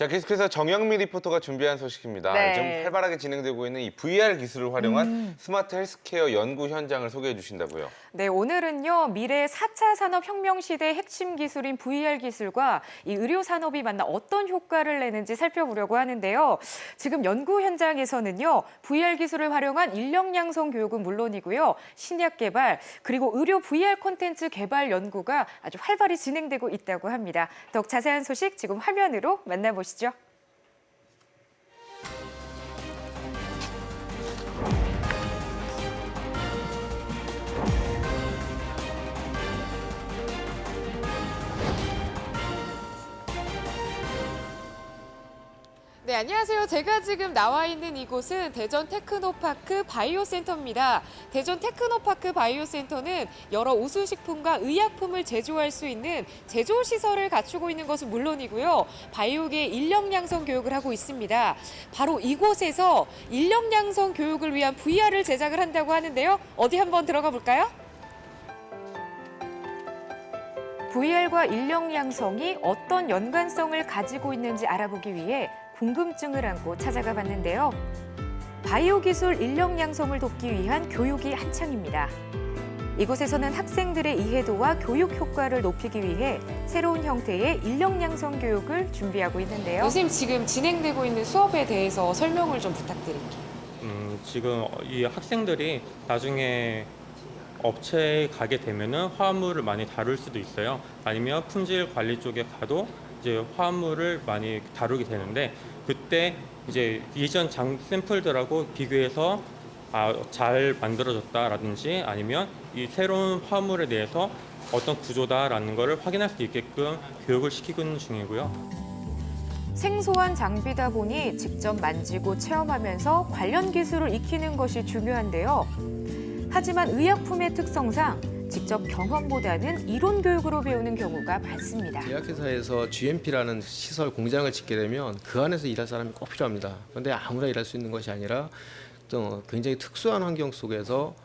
자, 계속해서 정영미 리포터가 준비한 소식입니다. 네. 요즘 활발하게 진행되고 있는 이 VR 기술을 활용한 스마트 헬스케어 연구 현장을 소개해 주신다고요. 네, 오늘은요, 미래 4차 산업혁명 시대의 핵심 기술인 VR 기술과 이 의료 산업이 만나 어떤 효과를 내는지 살펴보려고 하는데요. 지금 연구 현장에서는요, VR 기술을 활용한 인력 양성 교육은 물론이고요, 신약 개발, 그리고 의료 VR 콘텐츠 개발 연구가 아주 활발히 진행되고 있다고 합니다. 더욱 자세한 소식 지금 화면으로 만나보시죠. 네, 안녕하세요. 제가 지금 나와 있는 이곳은 대전 테크노파크 바이오센터입니다. 대전 테크노파크 바이오센터는 여러 우수식품과 의약품을 제조할 수 있는 제조시설을 갖추고 있는 것은 물론이고요. 바이오계 인력 양성 교육을 하고 있습니다. 바로 이곳에서 인력 양성 교육을 위한 VR을 제작을 한다고 하는데요. 어디 한번 들어가 볼까요? VR과 인력 양성이 어떤 연관성을 가지고 있는지 알아보기 위해 궁금증을 안고 찾아가 봤는데요. 바이오 기술 인력 양성을 돕기 위한 교육이 한창입니다. 이곳에서는 학생들의 이해도와 교육 효과를 높이기 위해 새로운 형태의 인력 양성 교육을 준비하고 있는데요. 선생님, 지금 진행되고 있는 수업에 대해서 설명을 좀 부탁드릴게요. 지금 이 학생들이 나중에 업체에 가게 되면은 화합물을 많이 다룰 수도 있어요. 아니면 품질 관리 쪽에 가도 이제 화합물을 많이 다루게 되는데, 그때 이제 이전 장 샘플들하고 비교해서 잘 만들어졌다라든지 아니면 이 새로운 화합물에 대해서 어떤 구조다라는 것을 확인할 수 있게끔 교육을 시키고 있는 중이고요. 생소한 장비다 보니 직접 만지고 체험하면서 관련 기술을 익히는 것이 중요한데요. 하지만 의약품의 특성상 직접 경험보다는 이론 교육으로 배우는 경우가 많습니다. 제약회사에서 GMP라는 시설 공장을 짓게 되면 그 안에서 일할 사람이 꼭 필요합니다. 그런데 아무나 일할 수 있는 것이 아니라 또 굉장히 특수한 환경 속에서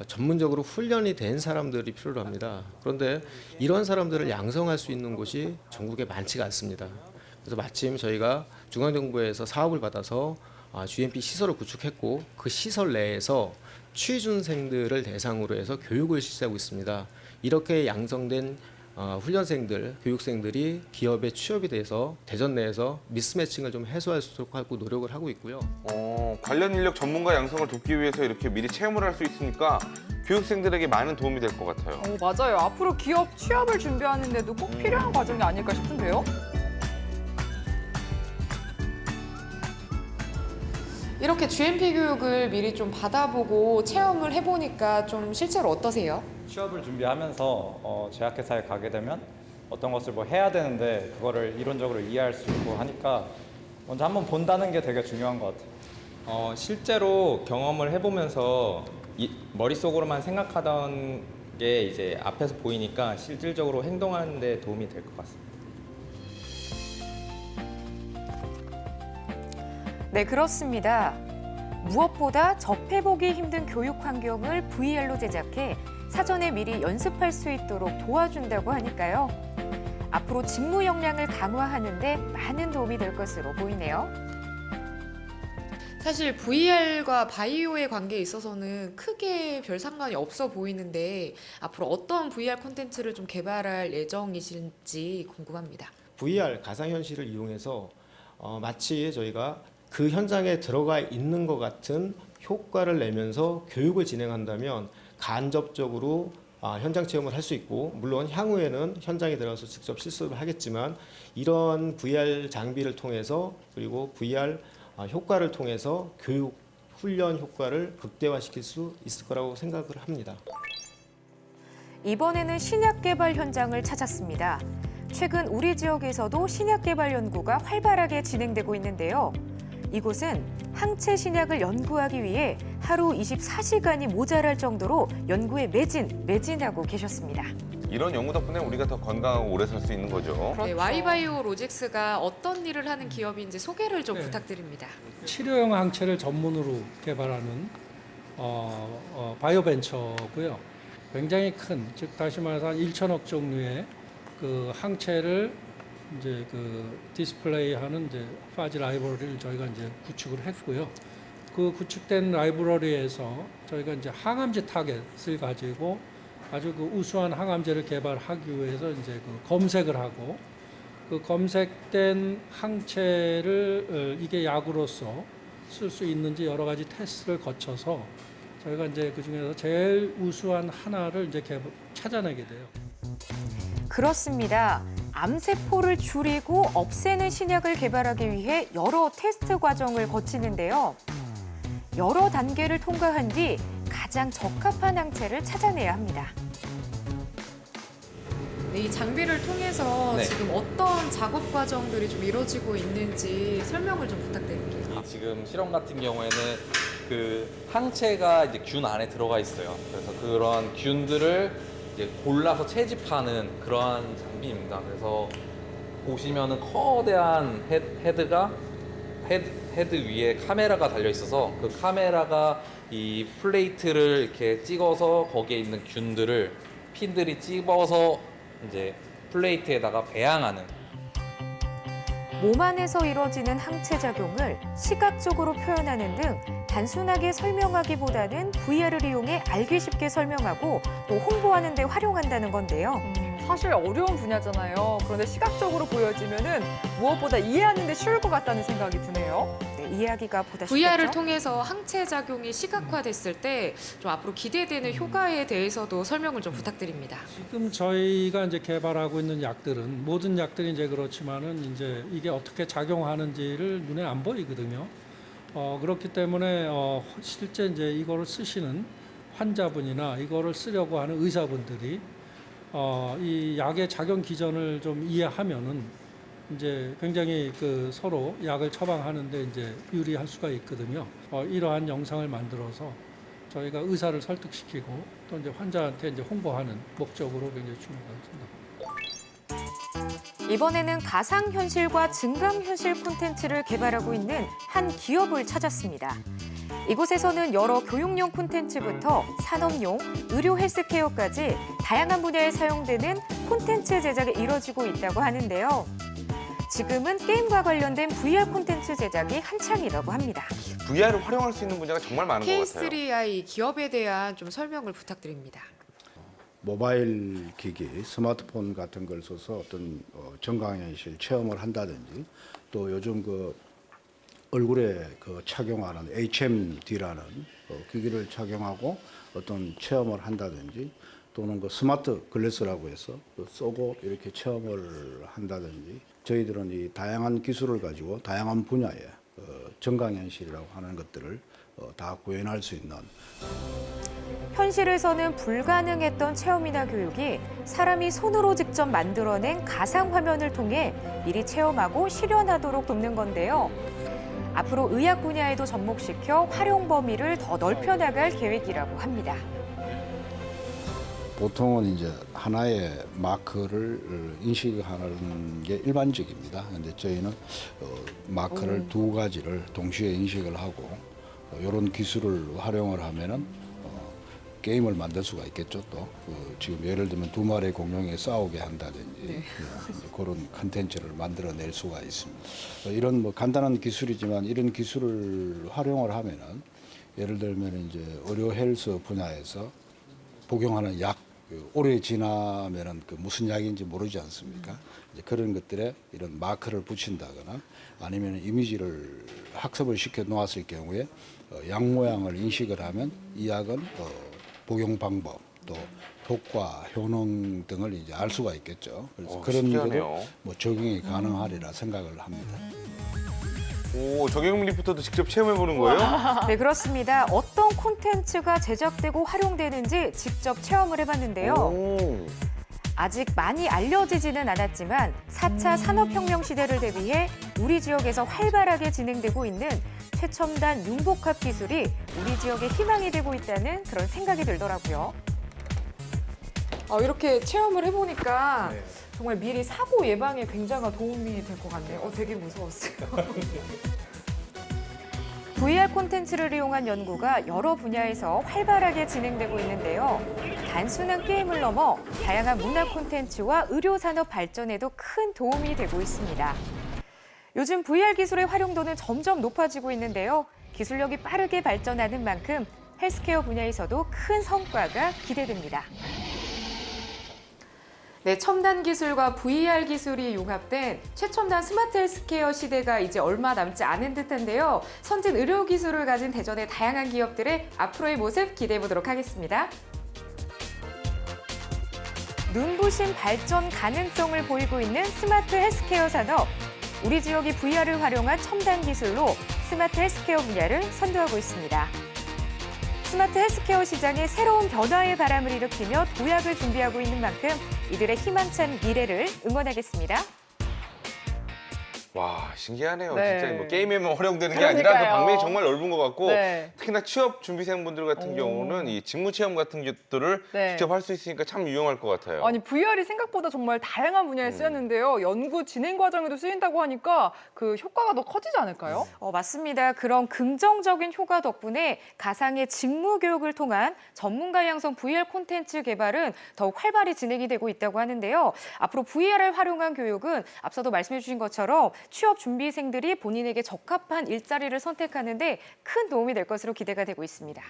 전문적으로 훈련이 된 사람들이 필요로 합니다. 그런데 이런 사람들을 양성할 수 있는 곳이 전국에 많지가 않습니다. 그래서 마침 저희가 중앙정부에서 사업을 받아서 GMP 시설을 구축했고, 그 시설 내에서 취준생들을 대상으로 해서 교육을 실시하고 있습니다. 이렇게 양성된 훈련생들, 교육생들이 기업에 취업이 돼서 대전 내에서 미스매칭을 좀 해소할 수 있도록 하고 노력을 하고 있고요. 관련 인력 전문가 양성을 돕기 위해서 이렇게 미리 체험을 할 수 있으니까 교육생들에게 많은 도움이 될 것 같아요. 맞아요. 앞으로 기업 취업을 준비하는데도 꼭 필요한 과정이 아닐까 싶은데요. 이렇게 GMP 교육을 미리 좀 받아보고 체험을 해보니까 좀 실제로 어떠세요? 취업을 준비하면서 제약회사에 가게 되면 어떤 것을 뭐 해야 되는데 그거를 이론적으로 이해할 수 있고 하니까 먼저 한번 본다는 게 되게 중요한 것 같아요. 실제로 경험을 해보면서 머릿속으로만 생각하던 게 이제 앞에서 보이니까 실질적으로 행동하는 데 도움이 될 것 같습니다. 네, 그렇습니다. 무엇보다 접해보기 힘든 교육 환경을 VR로 제작해 사전에 미리 연습할 수 있도록 도와준다고 하니까요. 앞으로 직무 역량을 강화하는 데 많은 도움이 될 것으로 보이네요. 사실 VR과 바이오의 관계에 있어서는 크게 별 상관이 없어 보이는데 앞으로 어떤 VR 콘텐츠를 좀 개발할 예정이신지 궁금합니다. VR 가상현실을 이용해서 마치 저희가 그 현장에 들어가 있는 것 같은 효과를 내면서 교육을 진행한다면 간접적으로 현장 체험을 할 수 있고, 물론 향후에는 현장에 들어가서 직접 실습을 하겠지만 이런 VR 장비를 통해서, 그리고 VR 효과를 통해서 교육 훈련 효과를 극대화시킬 수 있을 거라고 생각을 합니다. 이번에는 신약 개발 현장을 찾았습니다. 최근 우리 지역에서도 신약 개발 연구가 활발하게 진행되고 있는데요. 이곳은 항체 신약을 연구하기 위해 하루 24시간이 모자랄 정도로 연구에 매진하고 계셨습니다. 이런 연구 덕분에 우리가 더 건강하고 오래 살 수 있는 거죠. 네, 와이바이오 로직스가 어떤 일을 하는 기업인지 소개를 좀 부탁드립니다. 치료용 항체를 전문으로 개발하는 바이오벤처고요. 굉장히 큰, 즉 다시 말해서 한 1천억 종류의 그 항체를 이제 그 디스플레이하는 이제 파지 라이브러리를 저희가 이제 구축을 했고요. 그 구축된 라이브러리에서 저희가 이제 항암제 타겟을 가지고 아주 그 우수한 항암제를 개발하기 위해서 이제 그 검색을 하고 그 검색된 항체를 이게 약으로서 쓸 수 있는지 여러 가지 테스트를 거쳐서 저희가 이제 그 중에서 제일 우수한 하나를 이제 찾아내게 돼요. 그렇습니다. 암세포를 줄이고 없애는 신약을 개발하기 위해 여러 테스트 과정을 거치는데요. 여러 단계를 통과한 뒤 가장 적합한 항체를 찾아내야 합니다. 이 장비를 통해서 네. 지금 어떤 작업 과정들이 좀 이루어지고 있는지 설명을 좀 부탁드릴게요. 지금 실험 같은 경우에는 그 항체가 이제 균 안에 들어가 있어요. 그래서 그런 균들을 이제 골라서 채집하는 그러한 장비입니다. 그래서 보시면은 커다란 헤드 위에 카메라가 달려 있어서 그 카메라가 이 플레이트를 이렇게 찍어서 거기에 있는 균들을 핀들이 찍어서 이제 플레이트에다가 배양하는. 몸 안에서 이뤄지는 항체 작용을 시각적으로 표현하는 등 단순하게 설명하기보다는 VR을 이용해 알기 쉽게 설명하고 또 홍보하는 데 활용한다는 건데요. 사실 어려운 분야잖아요. 그런데 시각적으로 보여지면은 무엇보다 이해하는 데 쉬울 것 같다는 생각이 드네요. 네, 이해하기가 보다 쉽겠죠? VR을 통해서 항체 작용이 시각화됐을 때 좀 앞으로 기대되는 효과에 대해서도 설명을 좀 부탁드립니다. 지금 저희가 이제 개발하고 있는 약들은 모든 약들이 이제 그렇지만은 이제 이게 어떻게 작용하는지를 눈에 안 보이거든요. 그렇기 때문에 실제 이제 이거를 쓰시는 환자분이나 이거를 쓰려고 하는 의사분들이 이 약의 작용 기전을 좀 이해하면은 이제 굉장히 그 서로 약을 처방하는데 이제 유리할 수가 있거든요. 이러한 영상을 만들어서 저희가 의사를 설득시키고 또 이제 환자한테 이제 홍보하는 목적으로 굉장히 중요하다고 생각합니다. 이번에는 가상현실과 증강현실 콘텐츠를 개발하고 있는 한 기업을 찾았습니다. 이곳에서는 여러 교육용 콘텐츠부터 산업용, 의료 헬스케어까지 다양한 분야에 사용되는 콘텐츠 제작이 이뤄지고 있다고 하는데요. 지금은 게임과 관련된 VR 콘텐츠 제작이 한창이라고 합니다. VR을 활용할 수 있는 분야가 정말 많은 것 같아요. K3i 기업에 대한 좀 설명을 부탁드립니다. 모바일 기기, 스마트폰 같은 걸 써서 어떤 정강현실 체험을 한다든지 또 요즘 그 얼굴에 그 착용하는 HMD라는 기기를 착용하고 어떤 체험을 한다든지 또는 그 스마트 글래스라고 해서 쏘고 이렇게 체험을 한다든지 저희들은 이 다양한 기술을 가지고 다양한 분야의 정강현실이라고 하는 것들을 다 구현할 수 있는 현실에서는 불가능했던 체험이나 교육이 사람이 손으로 직접 만들어낸 가상 화면을 통해 미리 체험하고 실현하도록 돕는 건데요. 앞으로 의학 분야에도 접목시켜 활용 범위를 더 넓혀나갈 계획이라고 합니다. 보통은 이제 하나의 마크를 인식하는 게 일반적입니다. 근데 저희는 마크를 두 가지를 동시에 인식을 하고 이런 기술을 활용을 하면은 게임을 만들 수가 있겠죠. 또 지금 예를 들면 두 마리의 공룡이 싸우게 한다든지 그런 컨텐츠를 만들어낼 수가 있습니다. 이런 뭐 간단한 기술이지만 이런 기술을 활용을 하면은 예를 들면 이제 의료 헬스 분야에서 복용하는 약 오래 지나면은 그 무슨 약인지 모르지 않습니까? 이제 그런 것들에 이런 마크를 붙인다거나 아니면 이미지를 학습을 시켜 놓았을 경우에 약 모양을 인식을 하면 이 약은 복용 방법 또 효과, 효능 등을 이제 알 수가 있겠죠. 그래서 그런 것도 뭐 적용이 가능하리라 생각을 합니다. 오, 정영 리포터도 직접 체험해보는 거예요? 네, 그렇습니다. 어떤 콘텐츠가 제작되고 활용되는지 직접 체험을 해봤는데요. 오. 아직 많이 알려지지는 않았지만 4차 산업혁명 시대를 대비해 우리 지역에서 활발하게 진행되고 있는 최첨단 융복합 기술이 우리 지역의 희망이 되고 있다는 그런 생각이 들더라고요. 이렇게 체험을 해보니까 정말 미리 사고 예방에 굉장한 도움이 될 것 같네요. 되게 무서웠어요. VR 콘텐츠를 이용한 연구가 여러 분야에서 활발하게 진행되고 있는데요. 단순한 게임을 넘어 다양한 문화 콘텐츠와 의료 산업 발전에도 큰 도움이 되고 있습니다. 요즘 VR 기술의 활용도는 점점 높아지고 있는데요. 기술력이 빠르게 발전하는 만큼 헬스케어 분야에서도 큰 성과가 기대됩니다. 네, 첨단 기술과 VR 기술이 융합된 최첨단 스마트 헬스케어 시대가 이제 얼마 남지 않은 듯한데요. 선진 의료 기술을 가진 대전의 다양한 기업들의 앞으로의 모습 기대해 보도록 하겠습니다. 눈부신 발전 가능성을 보이고 있는 스마트 헬스케어 산업. 우리 지역이 VR을 활용한 첨단 기술로 스마트 헬스케어 분야를 선도하고 있습니다. 스마트 헬스케어 시장에 새로운 변화의 바람을 일으키며 도약을 준비하고 있는 만큼 이들의 희망찬 미래를 응원하겠습니다. 와, 신기하네요. 네. 진짜 뭐 게임에만 활용되는 게 아니라 그 그러니까요. 방면이 정말 넓은 것 같고 네. 특히나 취업 준비생분들 같은 경우는 이 직무 체험 같은 것들을 네. 직접 할 수 있으니까 참 유용할 것 같아요. 아니 VR이 생각보다 정말 다양한 분야에 쓰였는데요. 연구 진행 과정에도 쓰인다고 하니까 그 효과가 더 커지지 않을까요? 맞습니다. 그런 긍정적인 효과 덕분에 가상의 직무 교육을 통한 전문가 양성 VR 콘텐츠 개발은 더욱 활발히 진행이 되고 있다고 하는데요. 앞으로 VR을 활용한 교육은 앞서도 말씀해 주신 것처럼 취업 준비생들이 본인에게 적합한 일자리를 선택하는 데 큰 도움이 될 것으로 기대가 되고 있습니다.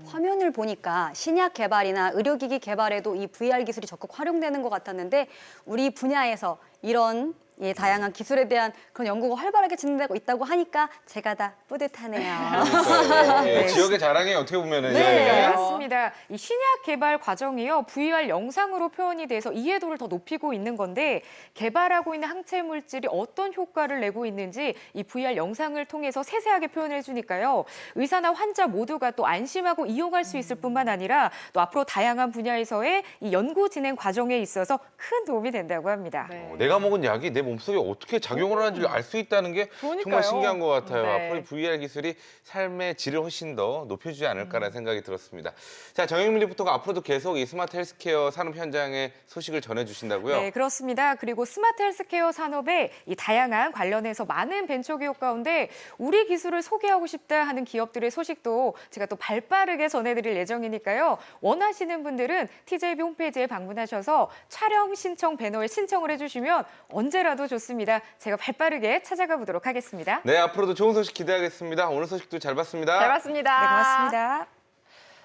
화면을 보니까 신약 개발이나 의료기기 개발에도 이 VR 기술이 적극 활용되는 것 같았는데 우리 분야에서 이런 다양한 기술에 대한 그런 연구가 활발하게 진행되고 있다고 하니까 제가 다 뿌듯하네요. 그러니까요. 예, 지역의 자랑이 어떻게 보면은 네, 예. 맞습니다. 이 신약 개발 과정이요, VR 영상으로 표현이 돼서 이해도를 더 높이고 있는 건데 개발하고 있는 항체 물질이 어떤 효과를 내고 있는지 이 VR 영상을 통해서 세세하게 표현해 주니까요. 의사나 환자 모두가 또 안심하고 이용할 수 있을 뿐만 아니라 또 앞으로 다양한 분야에서의 이 연구 진행 과정에 있어서 큰 도움이 된다고 합니다. 네. 내가 먹은 약이 내 몸속에 어떻게 작용을 하는지를 알 수 있다는 게 그러니까요. 정말 신기한 것 같아요. 네. 앞으로 VR 기술이 삶의 질을 훨씬 더 높여주지 않을까라는 생각이 들었습니다. 자, 정영민 리포터가 앞으로도 계속 이 스마트 헬스케어 산업 현장의 소식을 전해주신다고요? 네, 그렇습니다. 그리고 스마트 헬스케어 산업의 이 다양한 관련해서 많은 벤처 기업 가운데 우리 기술을 소개하고 싶다 하는 기업들의 소식도 제가 또 발빠르게 전해드릴 예정이니까요. 원하시는 분들은 TJB 홈페이지에 방문하셔서 촬영 신청 배너에 신청을 해주시면 언제라도 좋습니다. 제가 발빠르게 찾아가 보도록 하겠습니다. 네, 앞으로도 좋은 소식 기대하겠습니다. 오늘 소식도 잘 봤습니다. 잘 봤습니다. 네, 고맙습니다.